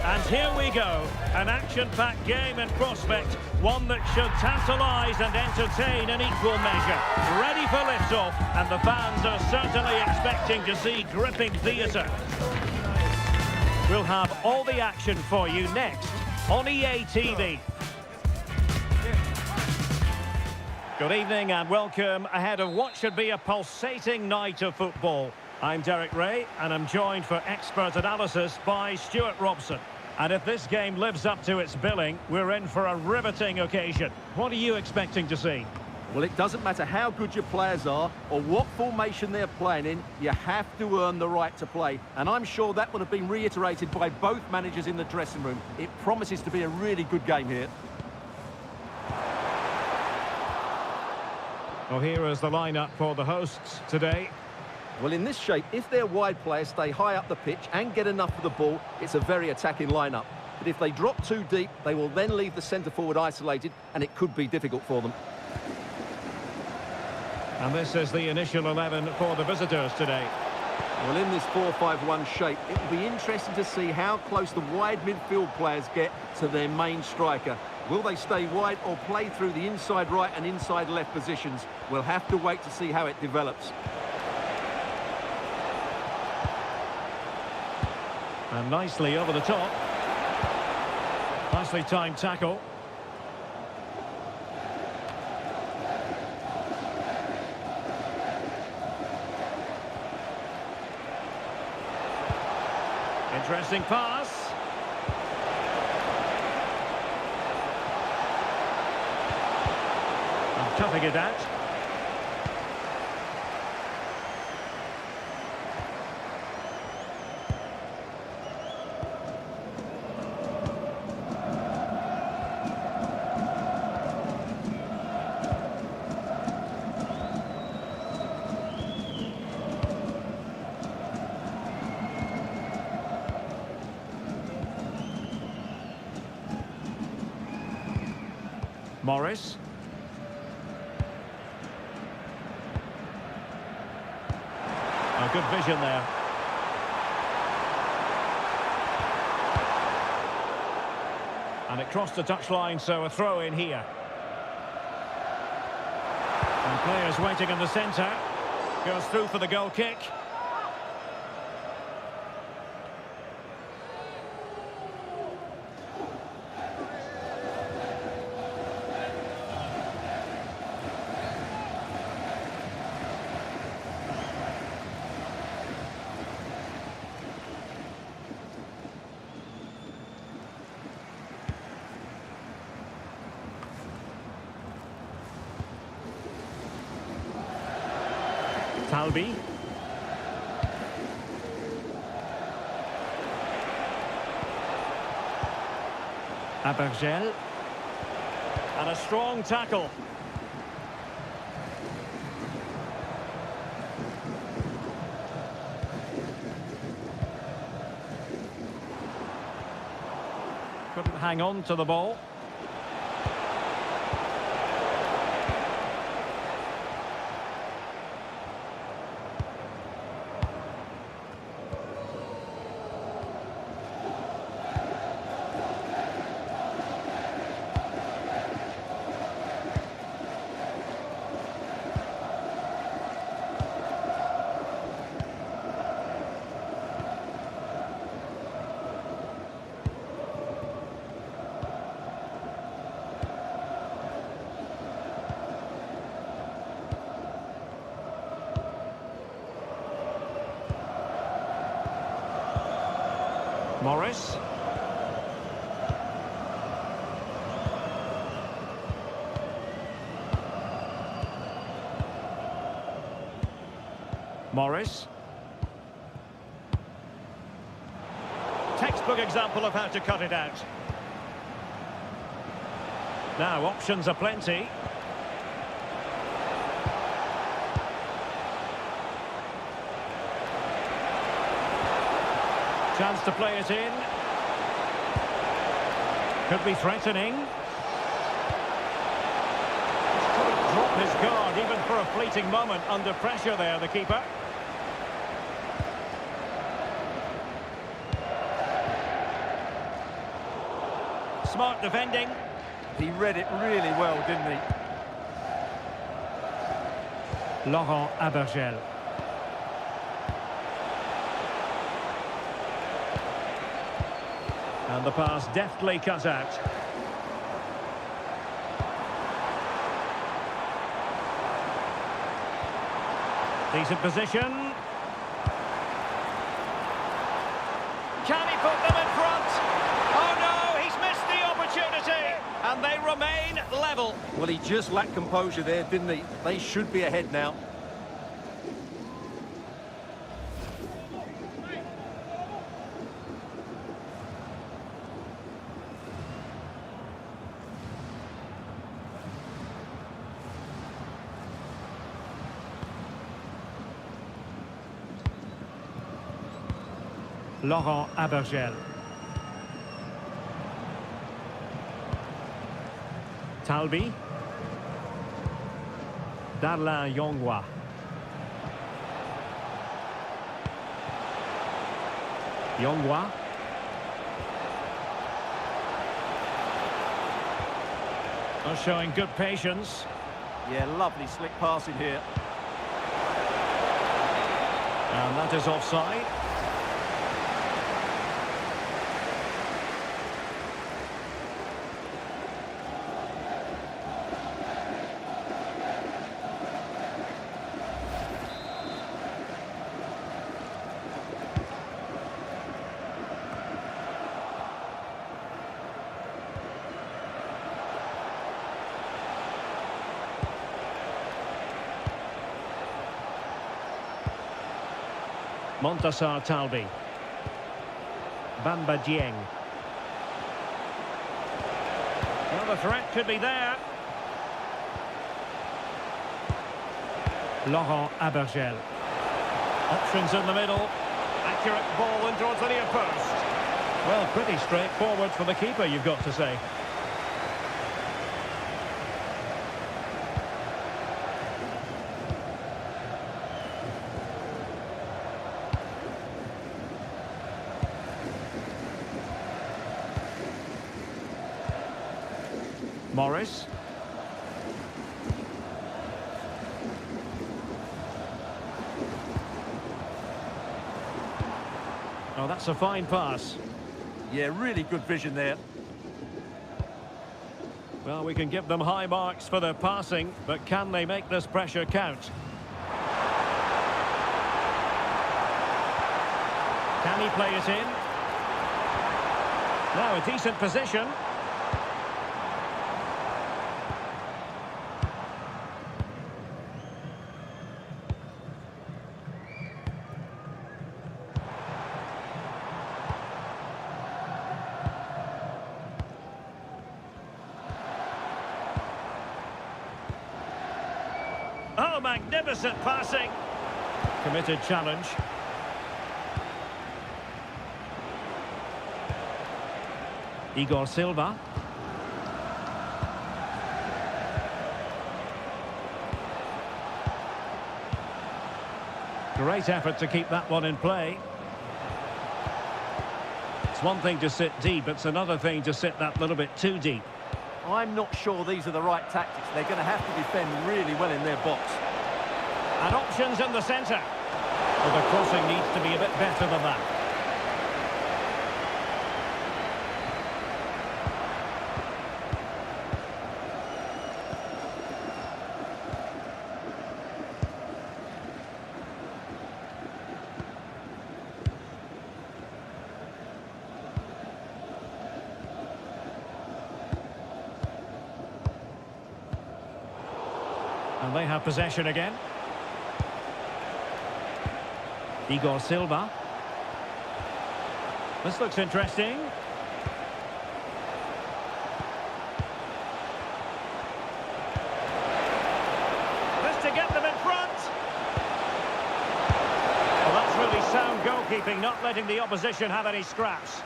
And here we go, an action-packed game in prospect, one that should tantalise and entertain in equal measure. Ready for liftoff, and the fans are certainly expecting to see gripping theatre. We'll have all the action for you next on EA TV. Good evening and welcome ahead of what should be a pulsating night of football. I'm Derek Ray, and I'm joined for expert analysis by Stuart Robson. And if this game lives up to its billing, we're in for a riveting occasion. What are you expecting to see? Well, it doesn't matter how good your players are or what formation they're playing in, you have to earn the right to play. And I'm sure that would have been reiterated by both managers in the dressing room. It promises to be a really good game here. Well, here is the lineup for the hosts today. Well, in this shape, if their wide players stay high up the pitch and get enough of the ball, it's a very attacking lineup. But if they drop too deep, they will then leave the centre-forward isolated, and it could be difficult for them. And this is the initial 11 for the visitors today. Well, in this 4-5-1 shape, it will be interesting to see how close the wide midfield players get to their main striker. Will they stay wide or play through the inside right and inside left positions? We'll have to wait to see how it develops. And nicely over the top. Nicely timed tackle. Interesting pass. And toughing it out. Morris. Oh, good vision there. And it crossed the touchline, so a throw in here. And players waiting in the centre. Goes through for the goal kick. Talbi. Abergel. And a strong tackle. Couldn't hang on to the ball. Morris. Morris. Textbook example of how to cut it out. Now options are plenty. Chance to play it in. Could be threatening. Couldn't drop his guard even for a fleeting moment under pressure there, the keeper. Smart defending. He read it really well, didn't he? Laurent Abergel. And the pass deftly cut out. Decent position. Can he put them in front? Oh no, he's missed the opportunity. And they remain level. Well, he just lacked composure there, didn't he? They should be ahead now. Laurent Abergel. Talbi. Darlin Yongwa. Yongwa. Showing good patience. Yeah, lovely slick passing here. And that is offside. Montassar Talbi. Bamba Dieng. Well, the threat could be there. Laurent Abergel. Options in the middle. Accurate ball and towards the near post. Well, pretty straightforward for the keeper, you've got to say. Morris. Oh, that's a fine pass. Yeah, really good vision there. Well, we can give them high marks for their passing, but can they make this pressure count? Can he play it in? Now a decent position. Oh, magnificent passing. Committed challenge. Igor Silva. Great effort to keep that one in play. It's one thing to sit deep, it's another thing to sit that little bit too deep. I'm not sure these are the right tactics. They're going to have to defend really well in their box. And options in the centre. Well, the crossing needs to be a bit better than that. And they have possession again. Igor Silva. This looks interesting. This to get them in front. Well, that's really sound goalkeeping, not letting the opposition have any scraps.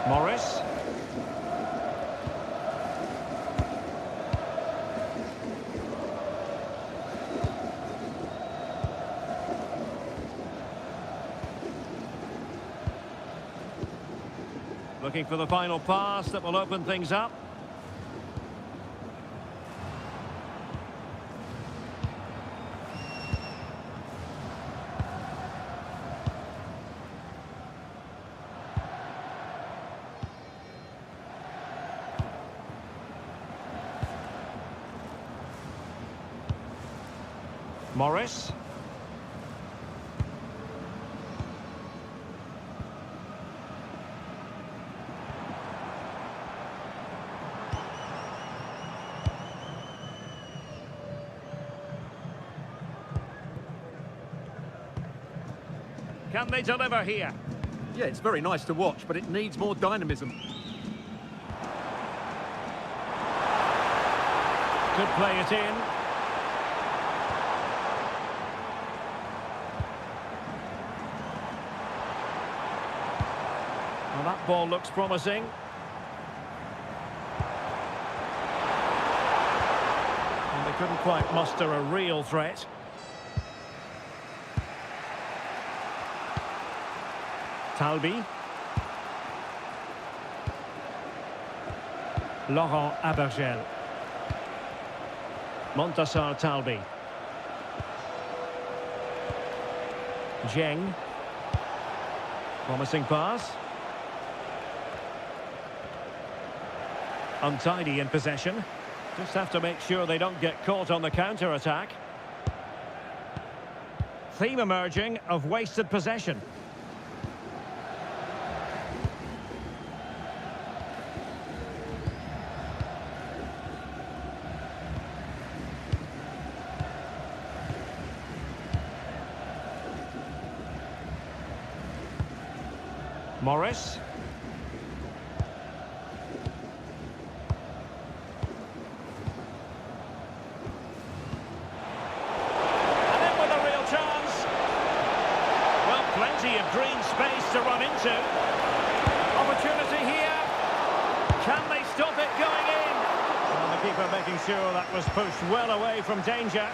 Morris. Looking for the final pass that will open things up. Morris. Can they deliver here? Yeah, it's very nice to watch, but it needs more dynamism. Could play it in. Well, that ball looks promising. And they couldn't quite muster a real threat. Talbi. Laurent Abergel. Montassar Talbi. Zheng. Promising pass. Untidy in possession. Just have to make sure they don't get caught on the counter-attack. Theme emerging of wasted possession. Morris. And in with a real chance. Well, plenty of green space to run into. Opportunity here. Can they stop it going in? And the keeper making sure that was pushed well away from danger.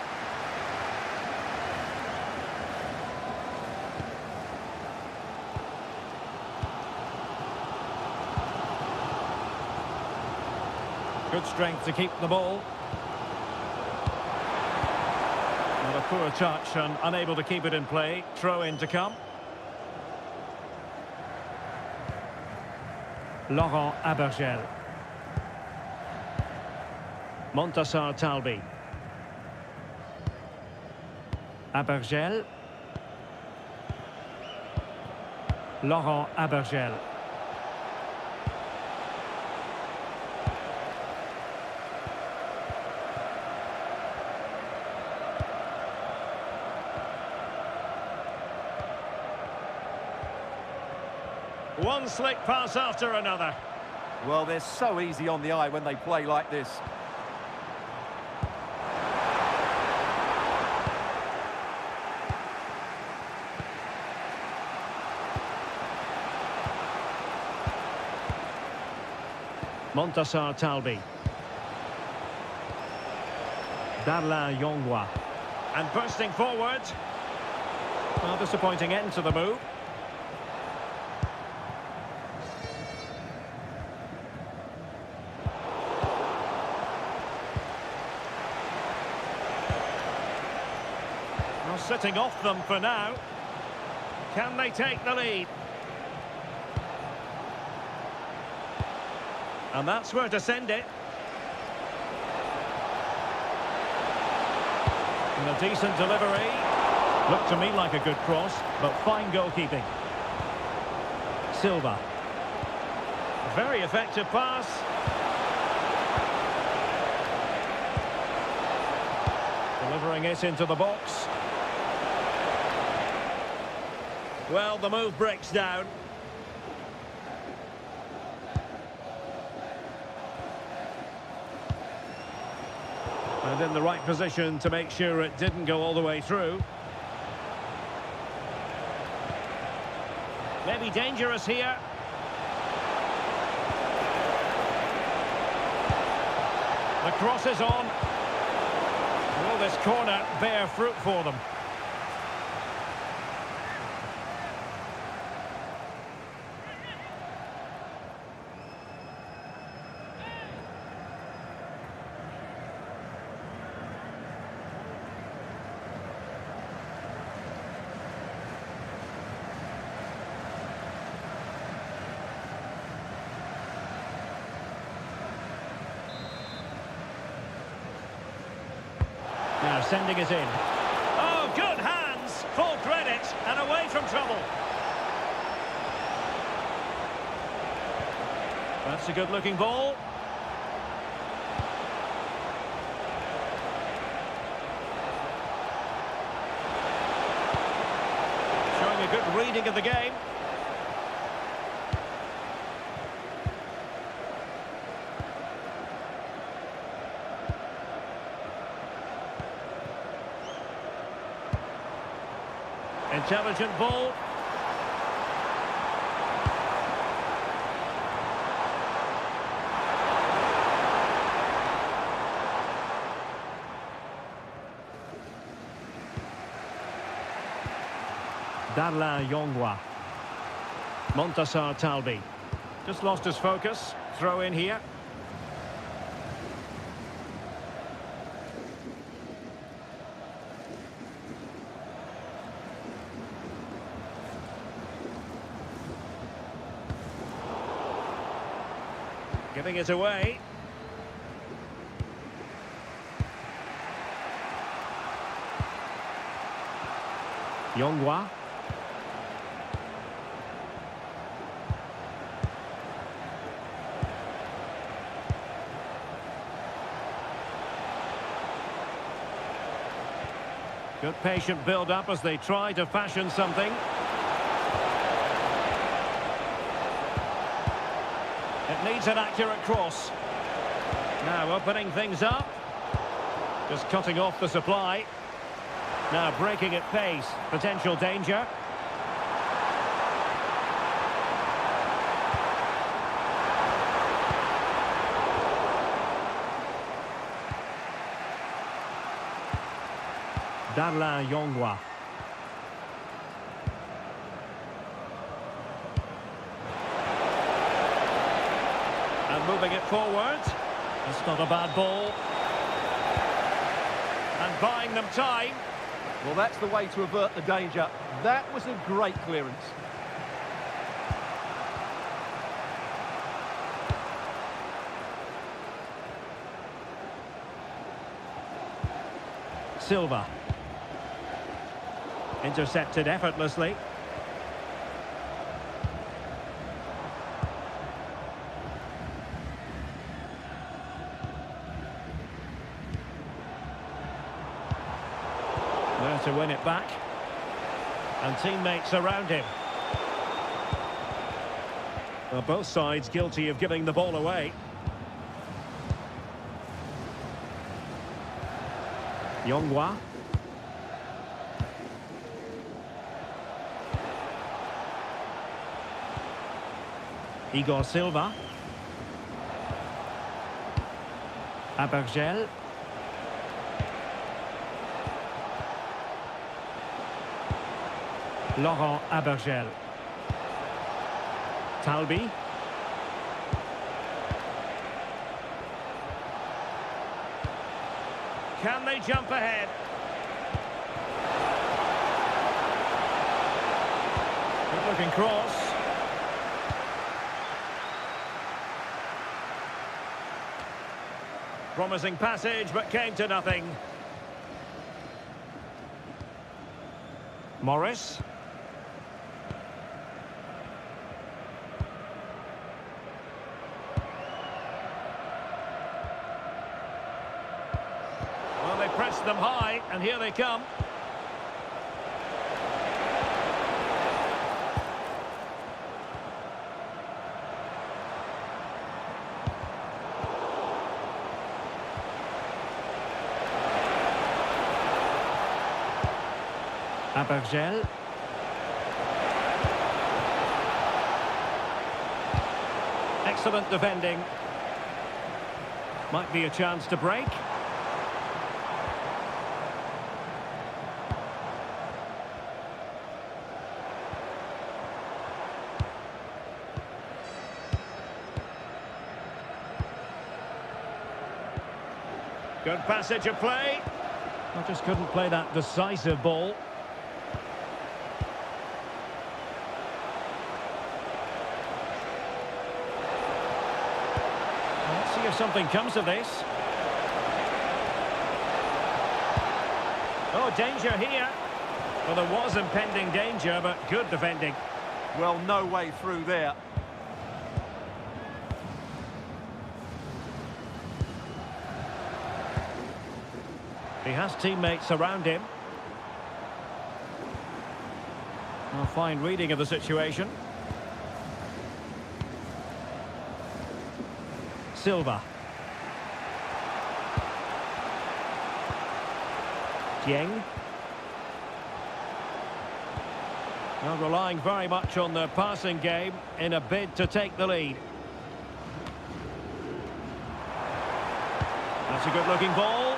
Good strength to keep the ball. Not a poor touch and unable to keep it in play. Throw in to come. Laurent Abergel. Montassar Talbi. Abergel. Laurent Abergel. One slick pass after another. Well, they're so easy on the eye when they play like this. Montassar Talbi. Darlin Yongwa. And bursting forward. Well, disappointing end to the move. Well, sitting off them for now. Can they take the lead? And that's where to send it. And a decent delivery. Looked to me like a good cross, but fine goalkeeping. Silva. Very effective pass. Delivering it into the box. Well, the move breaks down. And in the right position to make sure it didn't go all the way through. Maybe dangerous here. The cross is on. Will this corner bear fruit for them? They're sending it in. Oh, good hands! Full credit and away from trouble. That's a good-looking ball. Showing a good reading of the game. Intelligent ball. Darlin Yongwa. Montassar Talbi. Just lost his focus. Throw in here. Giving it away. Yongwa. Good patient build-up as they try to fashion something. It needs an accurate cross. Now opening things up. Just cutting off the supply. Now breaking at pace. Potential danger. Darlin Yongwa. And moving it forward. That's not a bad ball. And buying them time. Well, that's the way to avert the danger. That was a great clearance. Silva. Intercepted effortlessly. There to win it back. And teammates around him. Well, both sides guilty of giving the ball away. Yongwa. Igor Silva. Abergel. Laurent Abergel. Talbi. Can they jump ahead? Good looking cross. Promising passage, but came to nothing. Morris. Well, they pressed them high, and here they come. Abergel. Excellent defending. Might be a chance to break. Good passage of play. I just couldn't play that decisive ball. Let's see if something comes of this. Oh, danger here. Well, there was impending danger, but good defending. Well, no way through there. He has teammates around him. A fine reading of the situation. Silva. Dieng. Well, relying very much on their passing game in a bid to take the lead. That's a good-looking ball.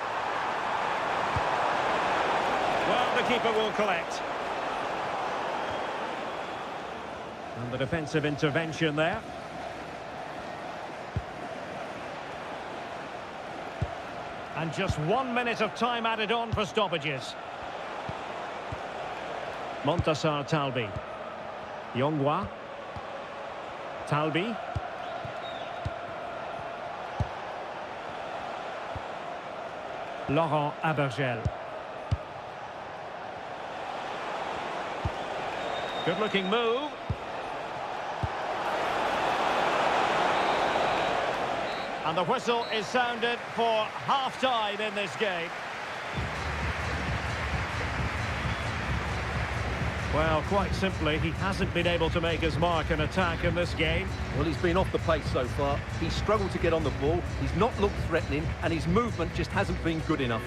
Well, the keeper will collect. And the defensive intervention there. And just 1 minute of time added on for stoppages. Montassar Talbi. Yongwa. Talbi. Laurent Abergel. Good-looking move. And the whistle is sounded for half-time in this game. Well, quite simply, he hasn't been able to make his mark and attack in this game. Well, he's been off the pace so far. He's struggled to get on the ball. He's not looked threatening, and his movement just hasn't been good enough.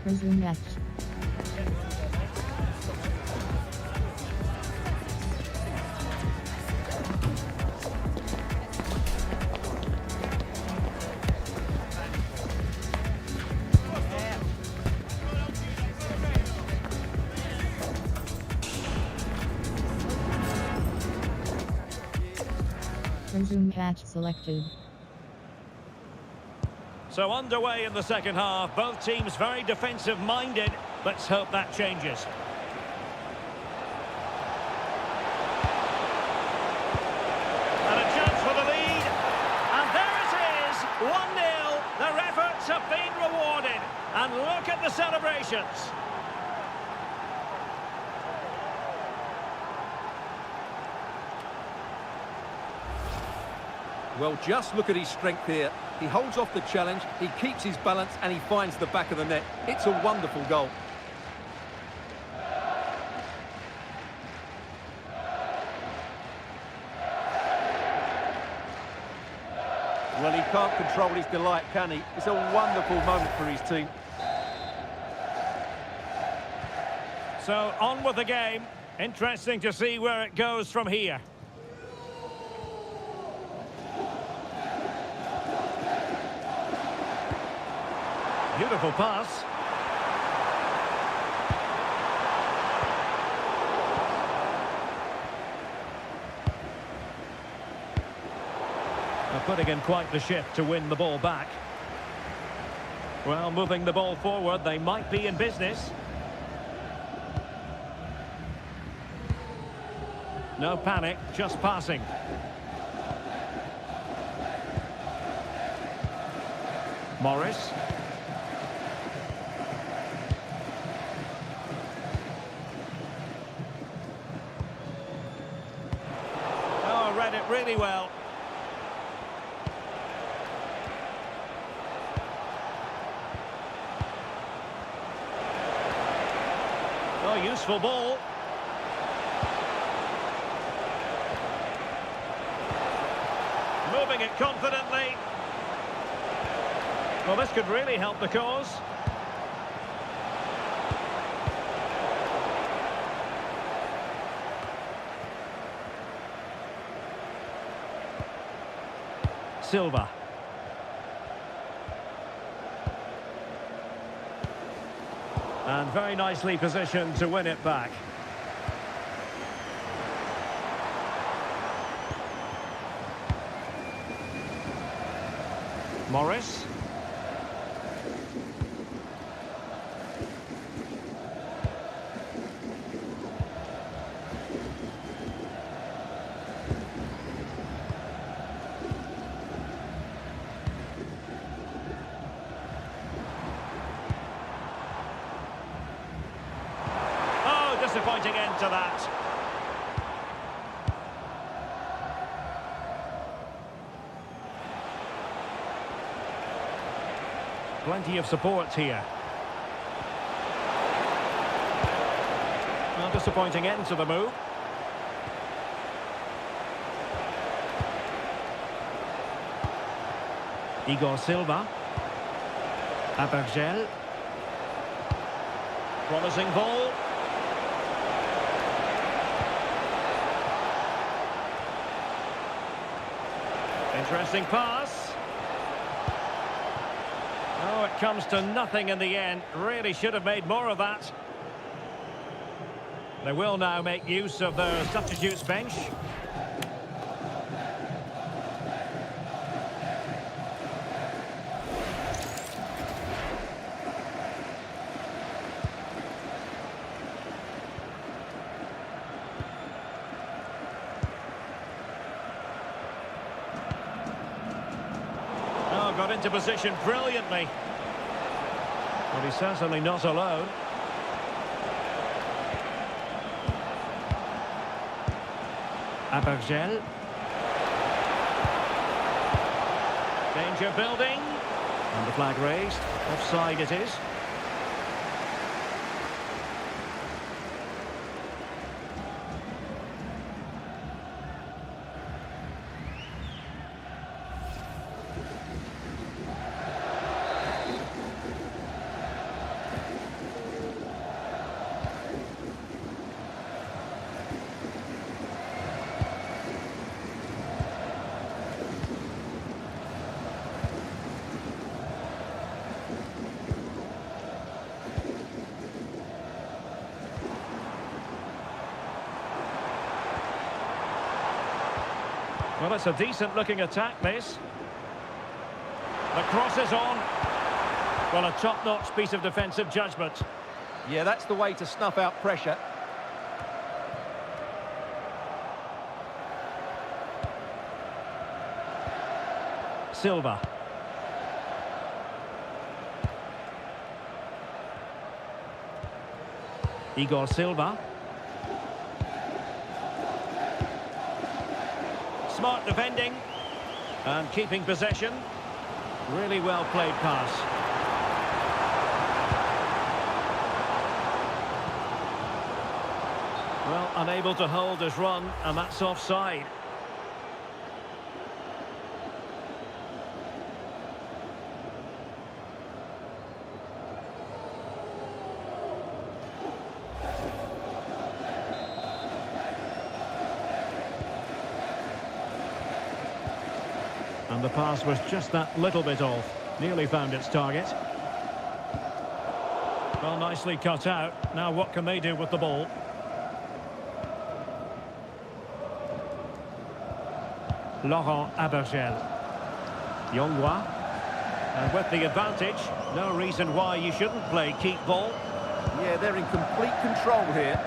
Resume match. Resume match selected. So underway in the second half, both teams very defensive-minded. Let's hope that changes. And a chance for the lead. And there it is, 1-0. Their efforts have been rewarded. And look at the celebrations. Well, just look at his strength here. He holds off the challenge, he keeps his balance, and he finds the back of the net. It's a wonderful goal. Well, he can't control his delight, can he? It's a wonderful moment for his team. So, on with the game. Interesting to see where it goes from here. Beautiful pass. They're putting in quite the shift to win the ball back. Well, moving the ball forward, they might be in business. No panic, just passing. Morris. Oh, read it really well. Oh, useful ball. Moving it confidently. Well, this could really help the cause. Silva. And very nicely positioned to win it back. Morris. to that. Plenty of support here. Well, disappointing end to the move. Igor Silva. Abergel. Promising ball. Interesting pass. Oh, it comes to nothing in the end. Really should have made more of that. They will now make use of their substitutes bench. Oh, got into position brilliantly. But he's certainly not alone. Abergel. Danger building. And the flag raised. Offside it is. Well, it's a decent-looking attack, this. The cross is on. Well, a top-notch piece of defensive judgment. Yeah, that's the way to snuff out pressure. Silva. Igor Silva. Smart defending and keeping possession. Really well played pass. Well, unable to hold his run, and that's offside. And the pass was just that little bit off. Nearly found its target. Well, nicely cut out. Now what can they do with the ball? Laurent Abergel. Yongwa. And with the advantage, no reason why you shouldn't play keep ball. Yeah, they're in complete control here.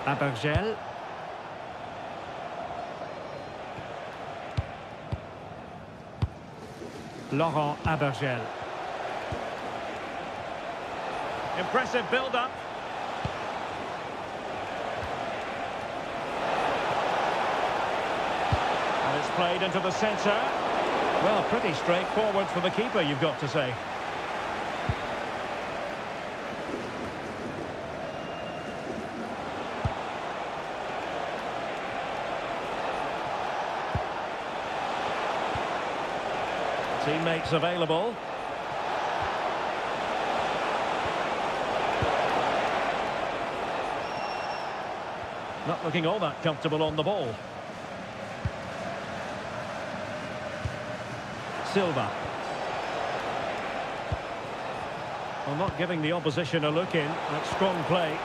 Abergel. Laurent Abergel. Impressive build-up. And it's played into the centre. Well, pretty straightforward for the keeper, you've got to say. Teammates available. Not looking all that comfortable on the ball. Silva. Well, not giving the opposition a look in. That's strong play.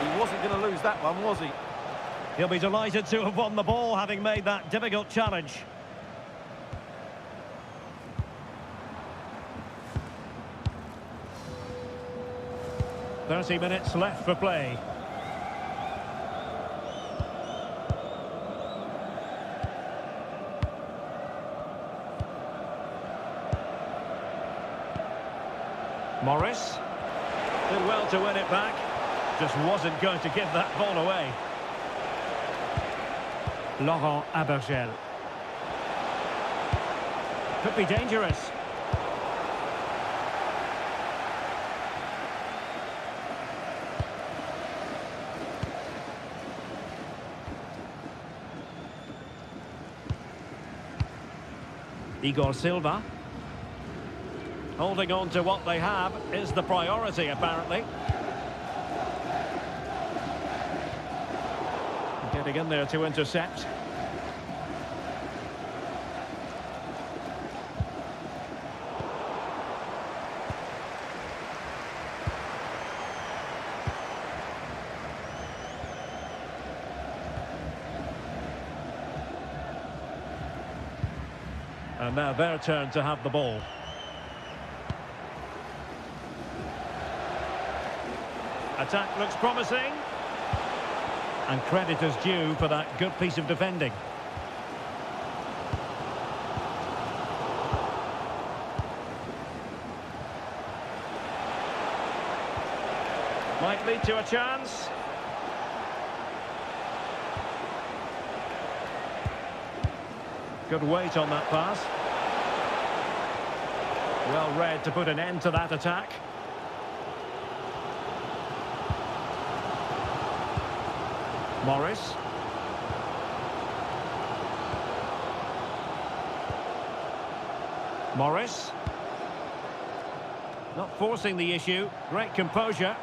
He wasn't going to lose that one, was he? He'll be delighted to have won the ball, having made that difficult challenge. 30 minutes left for play. Morris. Did well to win it back. Just wasn't going to give that ball away. Laurent Abergel. Could be dangerous. Igor Silva. Holding on to what they have is the priority, apparently. Getting in there to intercept. And now their turn to have the ball. Attack looks promising. And credit is due for that good piece of defending. Might lead to a chance. Good weight on that pass. Well read to put an end to that attack. Morris. Morris. Not forcing the issue. Great composure.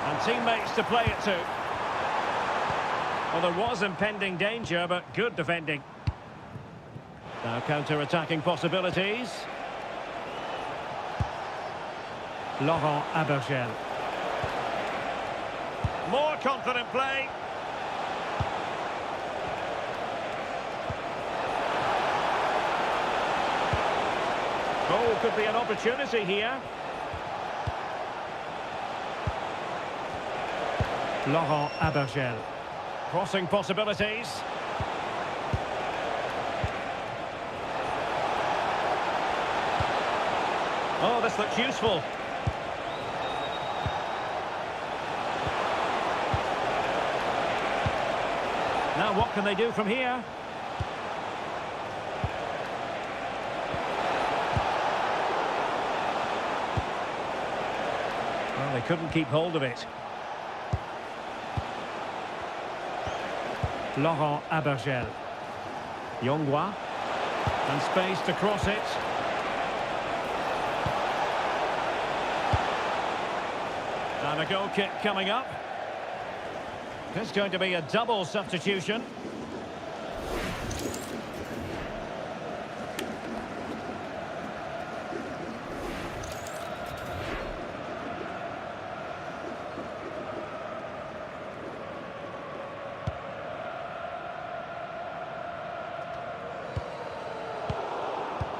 And teammates to play it to. Well, there was impending danger, but good defending. Now counter-attacking possibilities. Laurent Abergel. More confident play. Oh, could be an opportunity here. Laurent Abergel. Crossing possibilities. Oh, this looks useful. Now what can they do from here? Well, they couldn't keep hold of it. Laurent Abergel. Yongwa. And space to cross it. And a goal kick coming up. It's going to be a double substitution.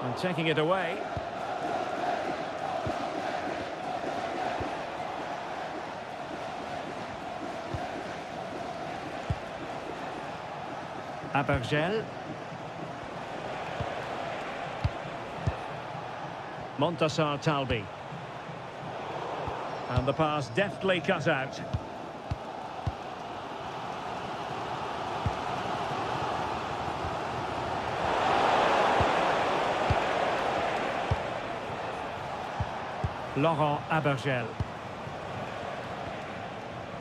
And taking it away. Abergel. Montassar Talbi. And the pass deftly cut out. Laurent Abergel.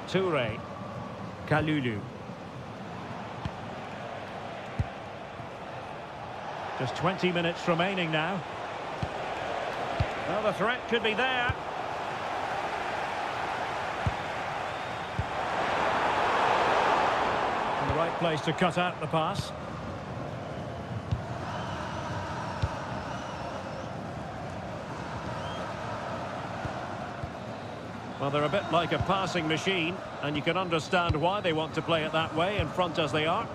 Touré. Kalulu. Just 20 minutes remaining now. Well, the threat could be there. In the right place to cut out the pass. Well, they're a bit like a passing machine, and you can understand why they want to play it that way, in front as they are.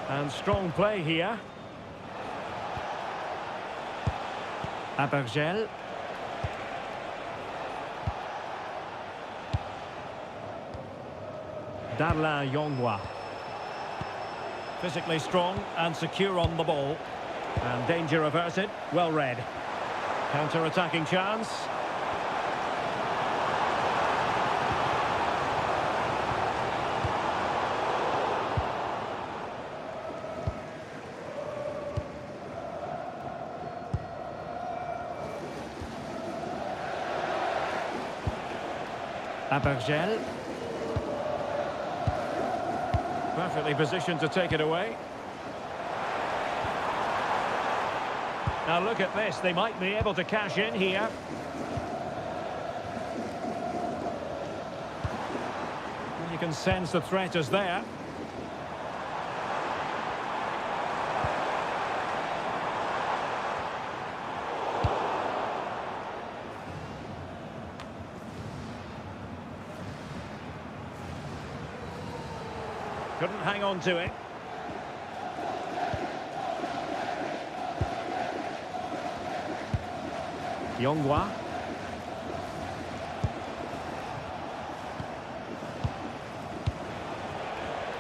And strong play here. Abergel. Darlin Yongwa. Physically strong and secure on the ball. And danger averted. Well read. Counter-attacking chance. Abergel. Perfectly positioned to take it away. Now look at this, they might be able to cash in here. You can sense the threat is there. Couldn't hang on to it. Yongwa.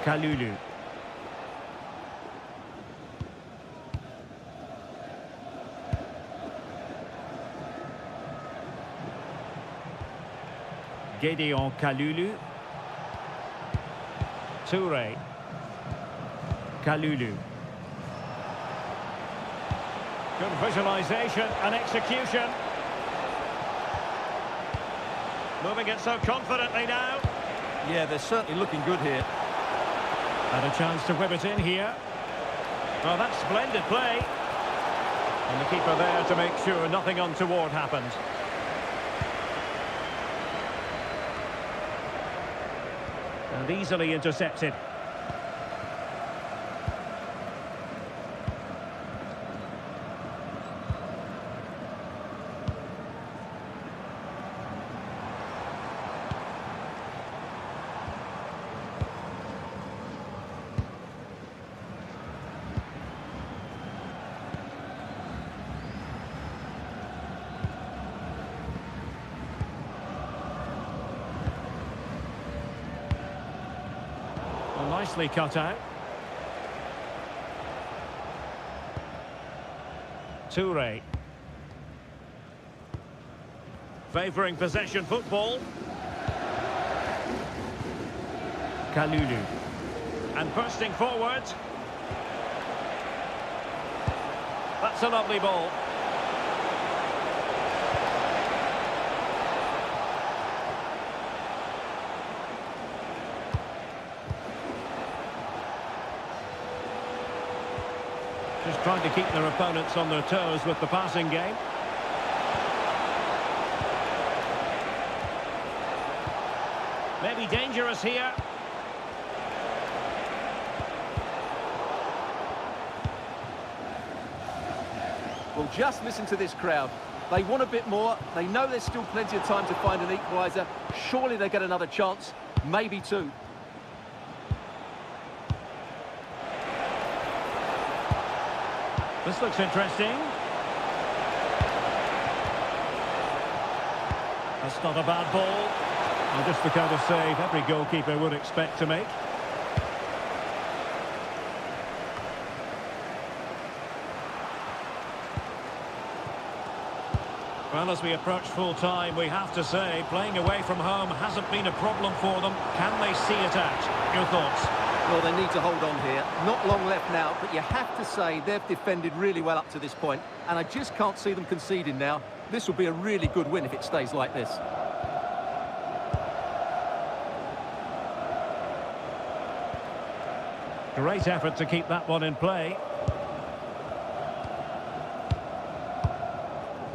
Kalulu. Gédéon Kalulu. Touré. Kalulu. Good visualisation and execution. Moving it so confidently now. Yeah, they're certainly looking good here. And a chance to whip it in here. Well, that's splendid play. And the keeper there to make sure nothing untoward happened. And easily intercepted. Nicely cut out. Touré. Favouring possession football. Kalulu. And bursting forward. That's a lovely ball. Just trying to keep their opponents on their toes with the passing game. Maybe dangerous here. Well, just listen to this crowd. They want a bit more. They know there's still plenty of time to find an equaliser. Surely they get another chance, maybe two. This looks interesting. That's not a bad ball. And just the kind of save every goalkeeper would expect to make. Well, as we approach full time, we have to say, playing away from home hasn't been a problem for them. Can they see it out? Your thoughts? Well, they need to hold on here. Not long left now, but you have to say they've defended really well up to this point, and I just can't see them conceding now. This will be a really good win if it stays like this. Great effort to keep that one in play.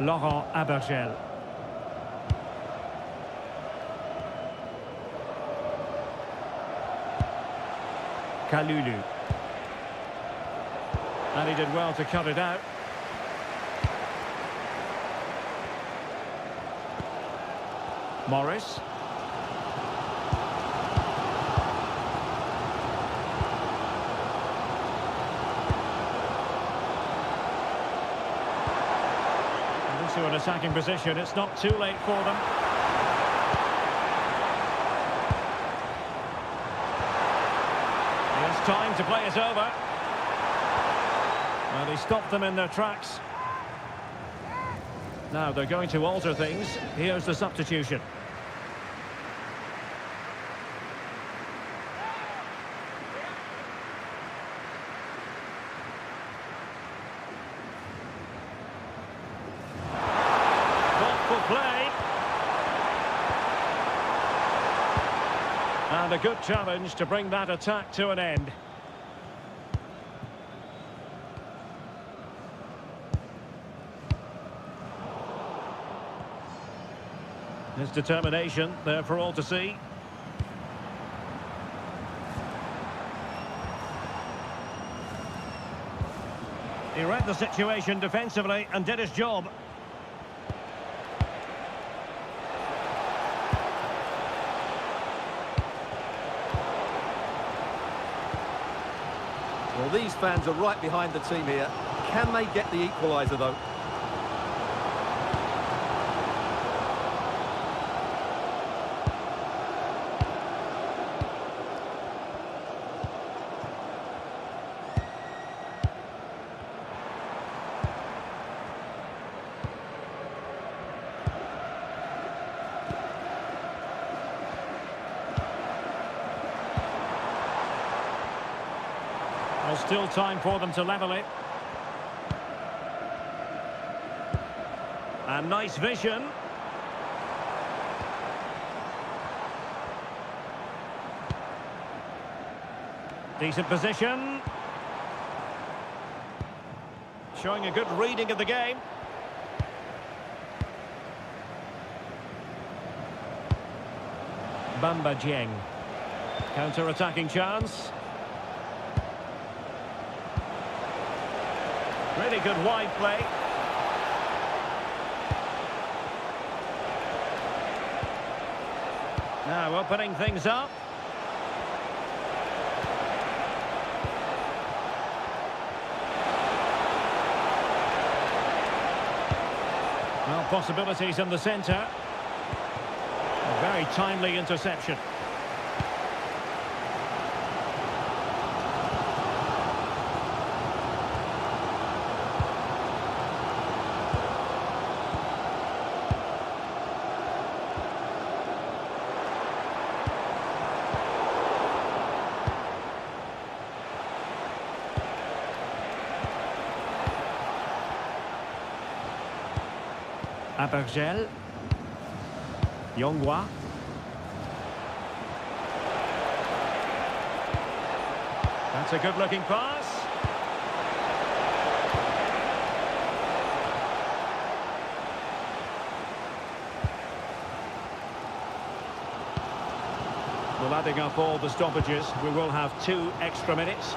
Laurent Abergel. Kalulu. And he did well to cut it out. Morris. into an attacking position. It's not too late for them. It's time to play it over. Well, he stopped them in their tracks. Now they're going to alter things. Here's the substitution. Thoughtful play. And a good challenge to bring that attack to an end. His determination there for all to see. He read the situation defensively and did his job. Well, these fans are right behind the team here. Can they get the equaliser, though? Well, still time for them to level it. And nice vision. Decent position. Showing a good reading of the game. Bamba Dieng. Counter-attacking chance. Really good wide play. Now opening things up. Well, possibilities in the centre. A very timely interception. Abergel. Yongwa. That's a good-looking pass. Well, adding up all the stoppages, we will have 2 extra minutes.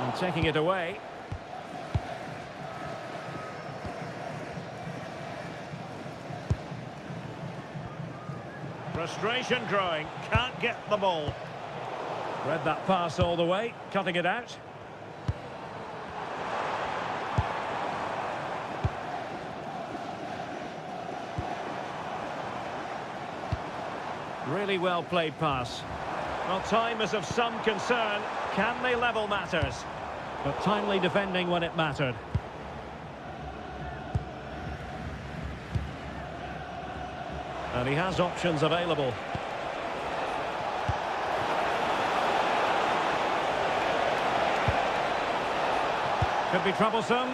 And taking it away. Frustration growing, can't get the ball. Read that pass all the way, cutting it out. Really well played pass. Well, time is of some concern. Can they level matters? But timely defending when it mattered. And he has options available. Could be troublesome.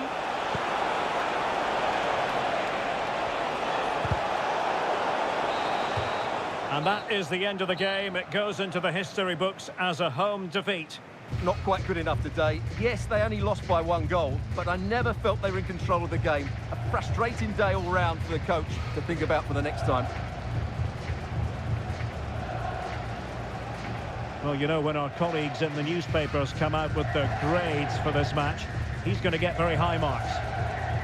And that is the end of the game. It goes into the history books as a home defeat. Not quite good enough today. Yes, they only lost by 1 goal, but I never felt they were in control of the game. A frustrating day all round for the coach to think about for the next time. Well, you know, when our colleagues in the newspapers come out with their grades for this match, he's going to get very high marks.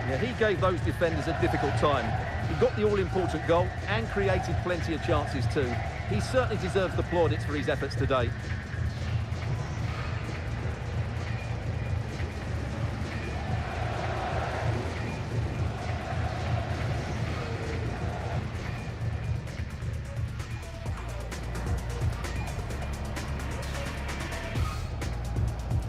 Yeah, he gave those defenders a difficult time. He got the all-important goal and created plenty of chances too. He certainly deserves the plaudits for his efforts today.